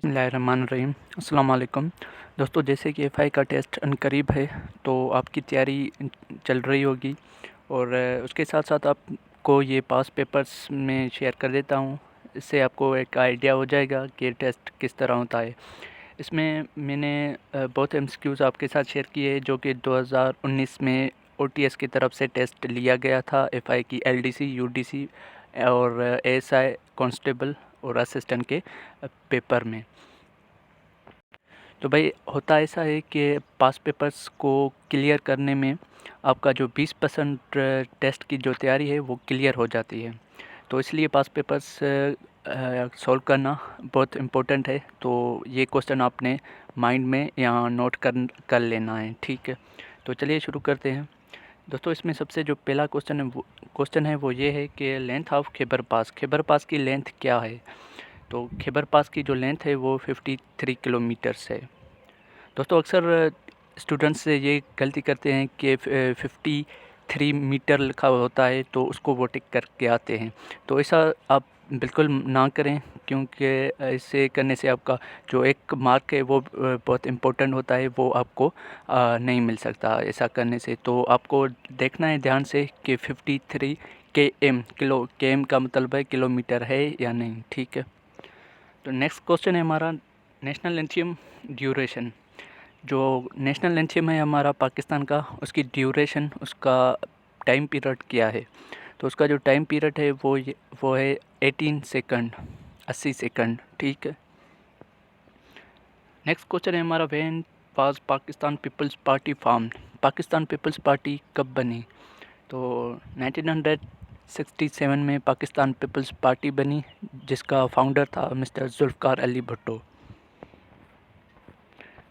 बिस्मिल्लाहिर्रहमानिर्रहीम। अस्सलाम वालेकुम दोस्तों, जैसे कि एफआई का टेस्ट अनकरीब है तो आपकी तैयारी चल रही होगी और उसके साथ साथ आपको ये पास पेपर्स में शेयर कर देता हूँ। इससे आपको एक आइडिया हो जाएगा कि टेस्ट किस तरह होता है। इसमें मैंने बहुत एमसीक्यूज़ आपके साथ शेयर किए जो कि 2019 में ओटीएस की तरफ से टेस्ट लिया गया था एफआई की एलडीसी, यूडीसी और एएसआई कांस्टेबल और असिस्टेंट के पेपर में। तो भाई होता ऐसा है कि पास पेपर्स को क्लियर करने में आपका जो 20% टेस्ट की जो तैयारी है वो क्लियर हो जाती है। तो इसलिए पास पेपर्स सॉल्व करना बहुत इम्पोर्टेंट है। तो ये क्वेश्चन आपने माइंड में यहाँ नोट कर लेना है, ठीक है। तो चलिए शुरू करते हैं दोस्तों। इसमें सबसे जो पहला क्वेश्चन है वो ये है कि लेंथ ऑफ खैबर पास की लेंथ क्या है। तो खैबर पास की जो लेंथ है वो 53 किलोमीटर्स है। दोस्तों अक्सर स्टूडेंट्स से ये गलती करते हैं कि 53 मीटर लिखा होता है तो उसको वो टिक करके आते हैं। तो ऐसा आप बिल्कुल ना करें, क्योंकि ऐसे करने से आपका जो एक मार्क है वो बहुत इम्पोर्टेंट होता है, वो आपको नहीं मिल सकता ऐसा करने से। तो आपको देखना है ध्यान से कि 53 KM का मतलब है किलोमीटर है या नहीं, ठीक है। तो नेक्स्ट क्वेश्चन है हमारा नेशनल एंथम ड्यूरेशन। जो नेशनल एंथम है हमारा पाकिस्तान का, उसकी ड्यूरेशन, उसका टाइम पीरियड क्या है। तो उसका जो टाइम पीरियड है वो है 18 सेकंड, 80 सेकंड, ठीक है। नेक्स्ट क्वेश्चन है हमारा when was Pakistan Peoples Party formed. Pakistan Peoples Party कब बनी। तो 1967 में पाकिस्तान पीपल्स पार्टी बनी, जिसका फाउंडर था mister Zulfikar Ali Bhutto.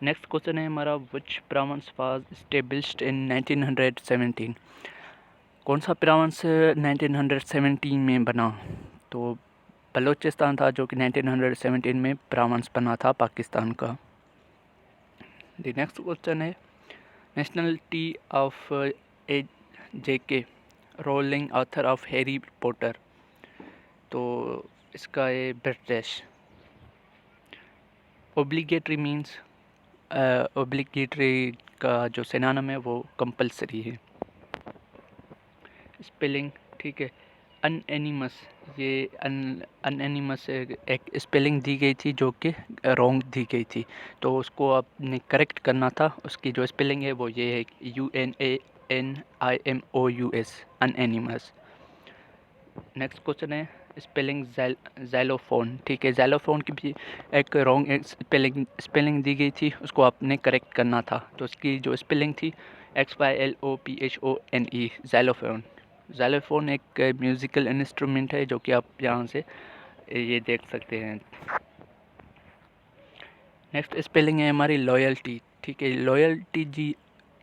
Next question है हमारा which province was established in 1917। कौन सा प्रोविंस 1917 में बना। तो बलूचिस्तान था जो कि 1917 में प्रोविंस बना था पाकिस्तान का। द नेक्स्ट क्वेश्चन है nationality of A JK rolling, author of Harry Potter. तो इसका है ब्रिटिश। ओब्लिगेटरी मीन्स, ओब्लिगेटरी का जो सिनोनिम है वो कंपलसरी है। स्पेलिंग, ठीक है। अनएनिमस, ये अनएनिमस एक स्पेलिंग दी गई थी जो कि रॉन्ग दी गई थी, तो उसको आपने करेक्ट करना था। उसकी जो स्पेलिंग है वो ये है UNANIMOUS, अनएनिमस। नेक्स्ट क्वेश्चन है स्पेलिंग ज़ाइलोफ़ोन, ठीक है। ज़ाइलोफ़ोन की भी एक रॉन्ग स्पेलिंग दी गई थी, उसको आपने करेक्ट करना था। तो उसकी जो स्पेलिंग थी XYLOPHONE, ज़ाइलोफ़ोन। ज़ाइलोफ़ोन एक म्यूज़िकल इंस्ट्रूमेंट है जो कि आप यहाँ से ये देख सकते हैं। नेक्स्ट स्पेलिंग है हमारी लॉयल्टी, ठीक है। लॉयल्टी जी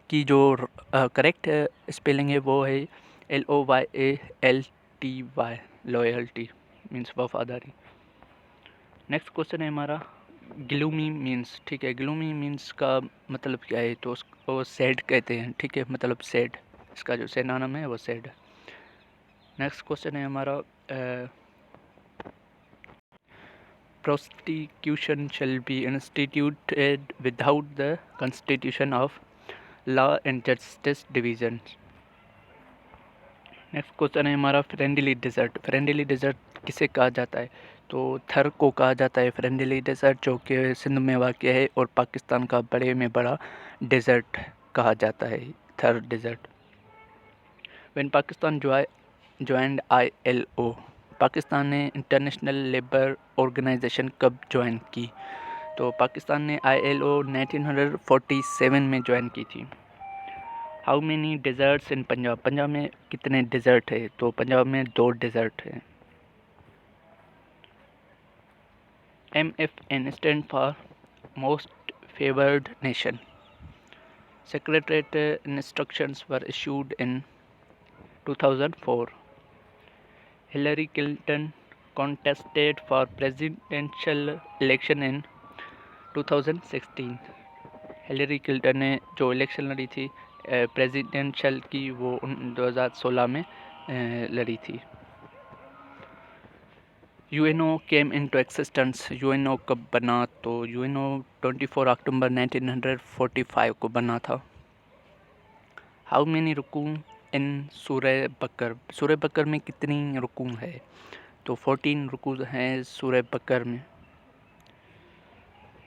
की जो करेक्ट स्पेलिंग है वो है LOYALTY, लॉयल्टी मीन्स वफादारी। नेक्स्ट क्वेश्चन है हमारा ग्लूमी मीन्स, ठीक है। ग्लूमी मीन्स का मतलब क्या है। तो उसको सैड कहते हैं, ठीक है, मतलब सैड। इसका जो सिनोनिम है वो सैड है। नेक्स्ट क्वेश्चन है हमारा prosecution shall be instituted without the constitution of law and justice division। Next question है हमारा फ्रेंडली डेजर्ट। फ्रेंडली डेजर्ट किसे कहा जाता है। तो थर को कहा जाता है फ्रेंडली डेजर्ट, जो कि सिंध में वाक़ है और पाकिस्तान का बड़े में बड़ा डेजर्ट कहा जाता है, Thar desert. When Pakistan joined ILO, Pakistan ने इंटरनेशनल लेबर ऑर्गेनाइजेशन कब ज्वाइन की। तो पाकिस्तान ने ILO 1947 में ज्वाइन की थी। हाउ मेनी डेजर्ट्स इन पंजाब, पंजाब में कितने डेजर्ट है। तो पंजाब में 2 डेजर्ट है। MFN stand for most favoured nation. Secretariat instructions were issued in 2004। Hillary Clinton contested for presidential election in 2016। Hillary Clinton ने जो इलेक्शन लड़ी थी प्रेसिडेंशियल की, वो 2016 में लड़ी थी। UNO came into existence. UNO कब बना? तो यूएनओ 24 अक्टूबर 1945 को बना था। हाउ मेनी रुकू इन सूरह बकर? सूरह बकर में कितनी रुकू है? तो 14 रुकू हैं सूरह बकर में,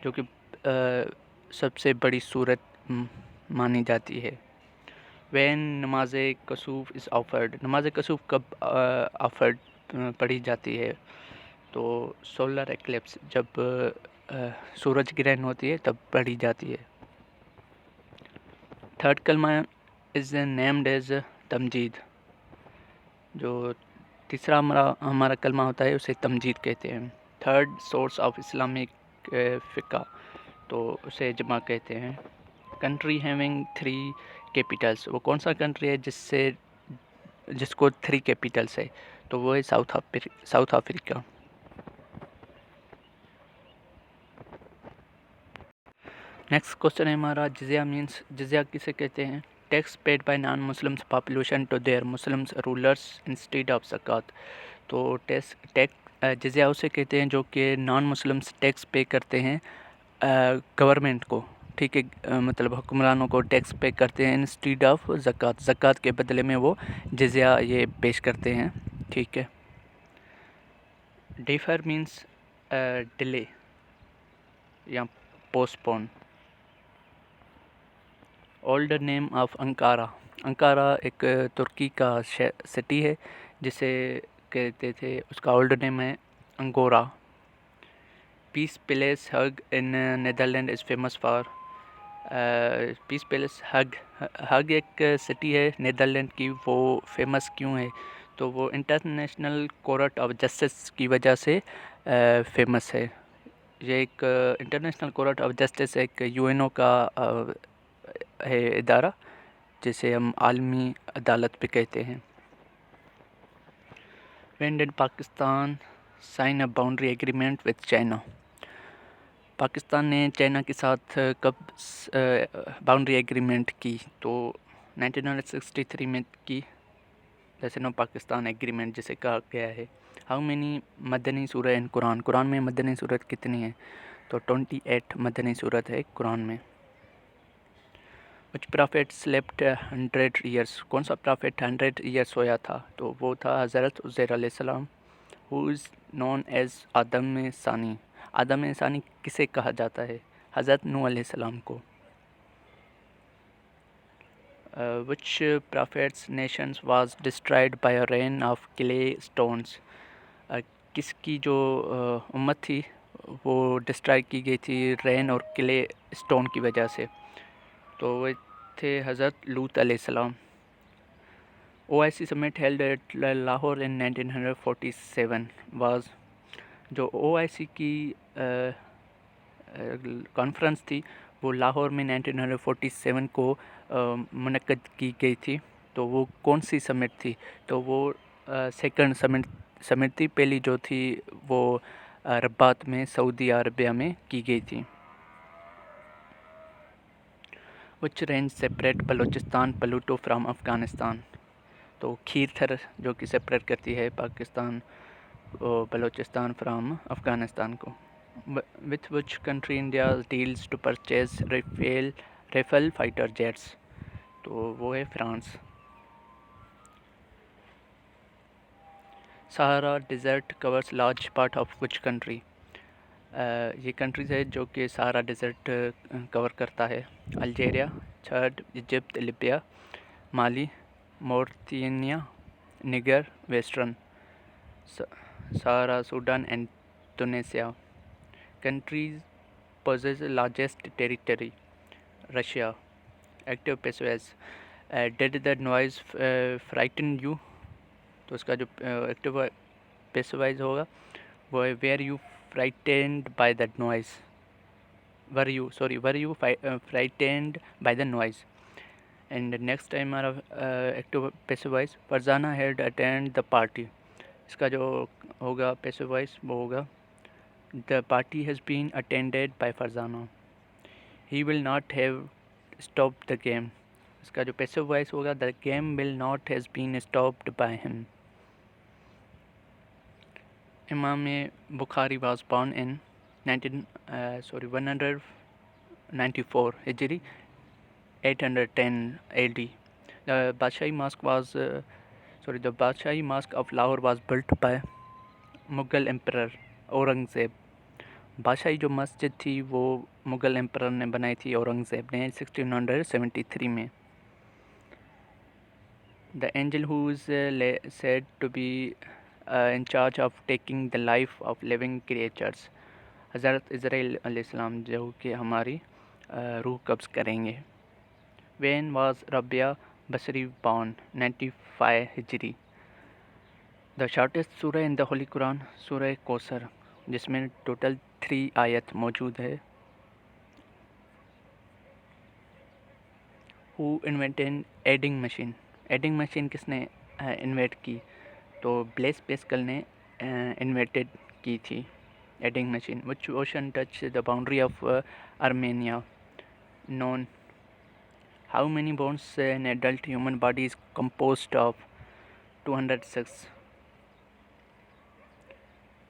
जो कि सबसे बड़ी सूरत मानी जाती है। वैन नमाज कसूफ इज़ ऑफर्ड। नमाज कसूफ कब ऑफर्ड पढ़ी जाती है? तो सोलर एक्लिप्स, जब सूरज ग्रहण होती है तब पढ़ी जाती है। थर्ड कलमा इज़ नेम्ड एज तमजीद। जो तीसरा हमारा कलमा होता है उसे तमजीद कहते हैं। थर्ड सोर्स ऑफ इस्लामिक फ़िक़्ह, तो उसे जमा कहते हैं। कंट्री हैविंग 3 कैपिटल्स, वो कौन सा कंट्री है जिसको 3 कैपिटल्स है? तो वो है साउथ अफ्रीका। नेक्स्ट क्वेश्चन है हमारा, जिज़िया मीन्स, जिज़िया किसे कहते हैं? Tax paid by non Muslims population to their Muslims rulers instead of ज़कात। तो जिज़िया उसे कहते हैं जो कि नॉन मुस्लिम्स टैक्स पे करते हैं गवर्नमेंट को, ठीक है, मतलब हुक्मरानों को टैक्स पे करते हैं इंस्टेड ऑफ ज़कात। ज़कात के बदले में वो जिज़िया ये पेश करते हैं, ठीक है। डिफर मीन्स डिले या postpone. Old name of Ankara. Ankara एक तुर्की का सिटी है जिसे कहते थे, उसका ओल्ड नेम है Angora. Peace palace Hague in Netherland is famous for. Peace palace Hague एक सिटी है नीदरलैंड की, वो फेमस क्यों है? तो वो इंटरनेशनल कोर्ट ऑफ जस्टिस की वजह से फेमस है। ये एक इंटरनेशनल कोर्ट ऑफ जस्टिस एक यूएनओ का है इदारा, जिसे हम आलमी अदालत भी कहते हैं। When did Pakistan sign a boundary agreement with China? Pakistan ने चाइना के साथ कब बाउंड्री एग्रीमेंट की? तो 1963 में की, जैसे नो पाकिस्तान एग्रीमेंट जिसे कहा गया है। हाउ मेनी मदनी सूरत इन कुरान? कुरान में मदनी सूरत कितनी है? तो 28 मदनी सूरत है कुरान में। विच प्रॉफिट स्लेप्ट 100 ईयर्स? कौन सा प्रॉफिट 100 ईयर्स सोया था? तो वो था हज़रत उज़ैर अलैहिस्सलाम, हु इज़ नोन एज आदम सानी। आदम सानी किसे कहा जाता है? हज़रत नूह अलैहिस्सलाम को। Which prophets nations was destroyed by a rain of clay stones? किसकी जो उम्मत थी वो डिस्ट्रॉय की गई थी रेन और क्ले स्टोन की वजह से? तो वो थे हज़रत लूत अलैहिस्सलाम। OIC summit held at Lahore in 1947 was। जो OIC की कॉन्फ्रेंस थी वो लाहौर में 1947 को मुनक्कद की गई थी। तो वो कौन सी समिट थी? तो वो सेकंड समिट थी। पहली जो थी वो रब्बात में सऊदी अरबिया में की गई थी। Which range separate Balochistan Pluto from Afghanistan? तो खीर थर जो कि सेपरेट करती है पाकिस्तान बलूचिस्तान फ्राम अफ़गानिस्तान को। With which country India deals to purchase Rafale fighter jets? तो वो है France. Sahara desert covers large part of which country? ये कंट्रीज़ है जो कि सहारा डिज़र्ट कवर करता है। Algeria, Chad, Egypt, Libya, Mali, Mauritania, Niger, western Sahara, Sudan and Tunisia. Countries possess largest territory. Russia. Active passive. Did the noise frighten you? तो उसका जो active passivise होगा वो है were you frightened by that noise? were you frightened by the noise? And next time हमारा active passivise Farzana had attend the party। इसका जो होगा पैसिवाइज वो होगा The party has been attended by Farzana. He will not have stopped the game. इसका जो passive voice होगा The game will not has been stopped by him. Imam Bukhari was born in 194 Hijri, 810 AD. The Badshahi Mosque of Lahore was built by Mughal Emperor Aurangzeb. बादशाही जो मस्जिद थी वो Mughal emperor ने बनाई थी, औरंगज़ेब ने 1673 में. The angel who is said to be in charge of taking the life of living creatures, हज़रत इज़राइल अलैहिस्सलाम, जो कि हमारी रूह कब्ज़ करेंगे. When was Rabia Basri born? 95 Hijri. The shortest surah in the Holy Quran, Surah Kausar, जिसमें total 3 आयत मौजूद है. Who invented adding machine? Adding machine किसने इन्वेंट की? तो ब्लेस पेस्कल ने इन्वेंटेड की थी adding machine. Which ocean touch the boundary of Armenia? Known. How many bones an adult human body is composed of? 206.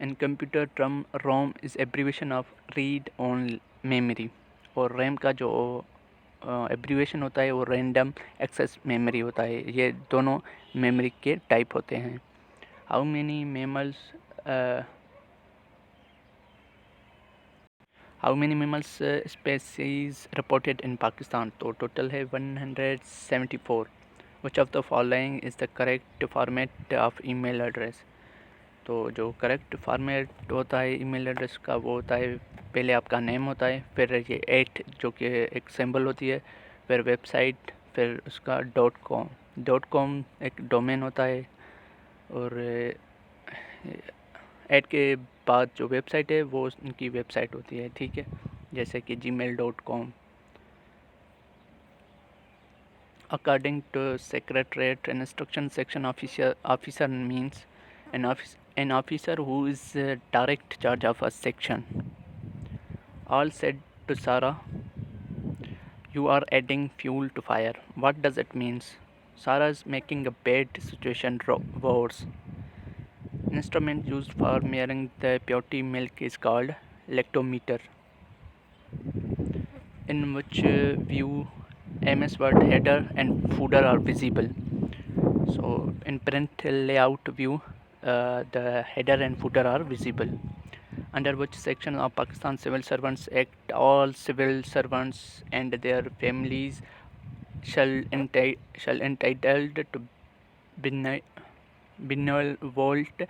In computer term, ROM is abbreviation of read only memory, और RAM का जो abbreviation होता है वो random access memory होता है. ये दोनों मेमोरी के टाइप होते हैं. How many mammals species reported in Pakistan? तो टोटल है 174. Which of the following is the correct format of email address? तो जो करेक्ट फॉर्मेट होता है ईमेल एड्रेस का वो होता है, पहले आपका नेम होता है, फिर ये 8 जो कि एक सिंबल होती है, फिर वेबसाइट, फिर उसका .com एक डोमेन होता है, और 8 के बाद जो वेबसाइट है वो उनकी वेबसाइट होती है. ठीक है, जैसे कि gmail.com. According to Secretariat Instruction Section officer means an officer who is direct charge of a section. All said to Sarah, you are adding fuel to fire. What does it mean? Sarah is making a bad situation worse. Instrument used for measuring the purity milk is called lactometer. In which view MS Word header and footer are visible? So in print layout view, the header and footer are visible. Under which section of Pakistan Civil Servants Act all civil servants and their families shall entitled to benevolent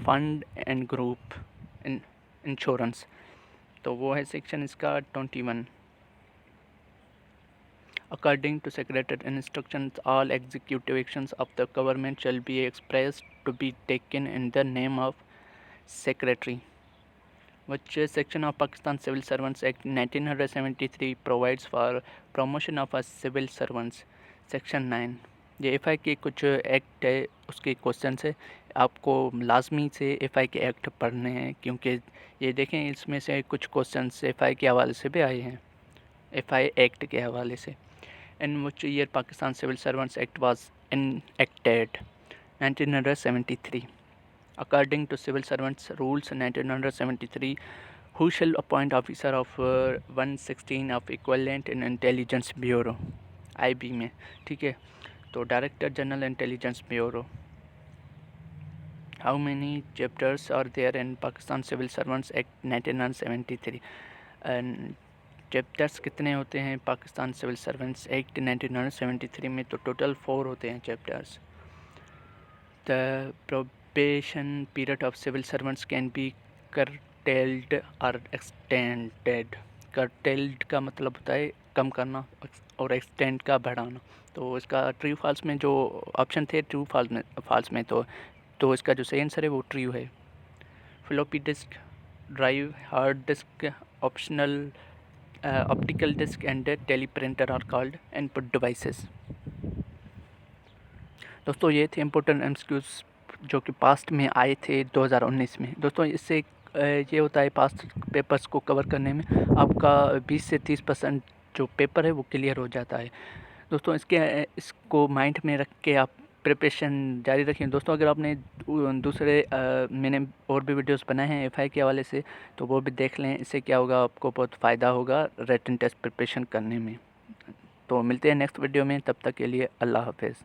fund and group insurance? तो वो है section इसका 21. According to Secretariat instructions, all executive actions of the government shall be expressed to be taken in the name of Secretary. Which section of Pakistan Civil Servants Act 1973 provides for promotion of a civil servants? Section 9. ये FI के कुछ act है, उसके question है, आपको लाजमी से FI के एक्ट पढ़ने हैं, क्योंकि ये देखें इसमें से कुछ क्वेश्चन FI के हवाले से भी आए हैं, FI एक्ट के हवाले से. In which year Pakistan Civil Servants Act was enacted? 1973. According to Civil Servants Rules 1973, who shall appoint officer of 116 of equivalent in Intelligence Bureau? IB में. ठीक है, तो director general intelligence bureau. How many chapters are there in Pakistan Civil Servants Act 1973? Chapters कितने होते हैं Pakistan civil servants act 1973 में? तो total 4 होते हैं chapters. The probation period of civil servants can be curtailed or extended. curtailed का मतलब होता है कम करना, और extend का बढ़ाना. तो इसका ट्रू फॉल्स में जो ऑप्शन थे, ट्रू फॉल्स में तो इसका जो सही आंसर है वो ट्रू है. Floppy disk, drive, hard disk, optional optical disk and teleprinter are called input devices. दोस्तों ये थे इम्पोर्टेंट एमसीक्यूज़ जो कि पास्ट में आए थे 2019 में. दोस्तों इससे ये होता है पास्ट पेपर्स को कवर करने में आपका 20 से 30% जो पेपर है वो क्लियर हो जाता है. दोस्तों इसको माइंड में रख के आप प्रिपरेशन जारी रखें। दोस्तों अगर आपने दूसरे मैंने और भी वीडियोस बनाए हैं एफआई के हवाले से, तो वो भी देख लें। इससे क्या होगा, आपको बहुत फ़ायदा होगा रिटन टेस्ट प्रिपरेशन करने में। तो मिलते हैं नेक्स्ट वीडियो में, तब तक के लिए अल्लाह हाफ़िज़।